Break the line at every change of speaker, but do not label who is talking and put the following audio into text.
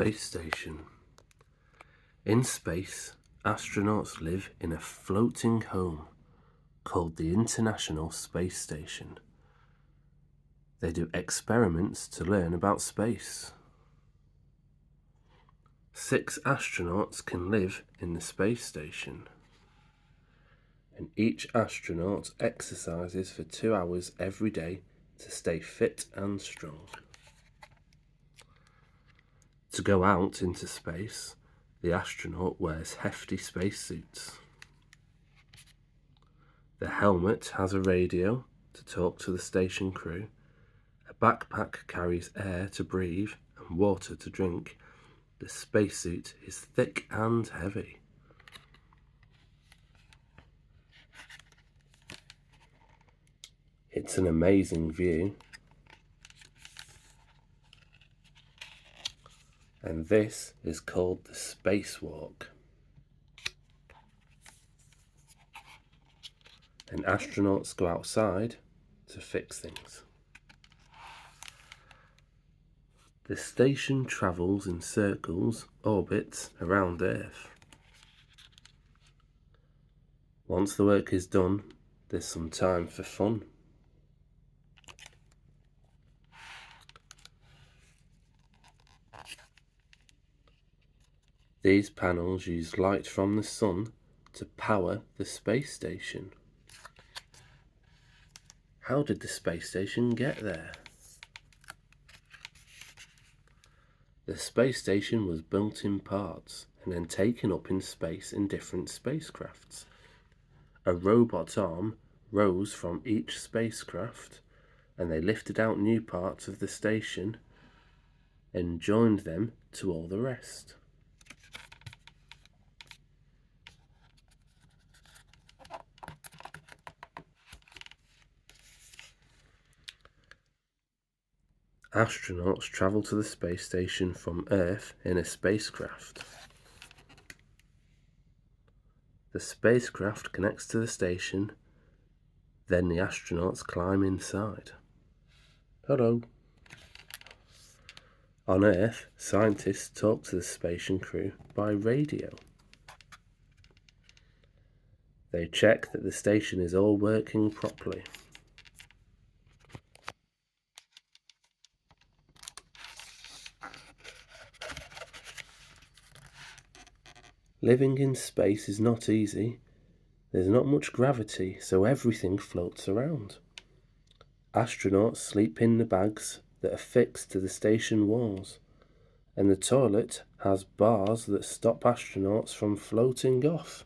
space station. In space, astronauts live in a floating home called the International Space Station. They do experiments to learn about space. 6 astronauts can live in the space station, and each astronaut exercises for 2 hours every day to stay fit and strong. To go out into space, the astronaut wears hefty spacesuits. The helmet has a radio to talk to the station crew. A backpack carries air to breathe and water to drink. The spacesuit is thick and heavy. It's an amazing view. And this is called the spacewalk. And astronauts go outside to fix things. The station travels in circles, orbits around Earth. Once the work is done, there's some time for fun. These panels use light from the sun to power the space station. How did the space station get there? The space station was built in parts and then taken up in space in different spacecrafts. A robot arm rose from each spacecraft, and they lifted out new parts of the station and joined them to all the rest. Astronauts travel to the space station from Earth in a spacecraft. The spacecraft connects to the station, then the astronauts climb inside. Hello. On Earth, scientists talk to the station crew by radio. They check that the station is all working properly. Living in space is not easy. There's not much gravity, so everything floats around. Astronauts sleep in the bags that are fixed to the station walls, and the toilet has bars that stop astronauts from floating off.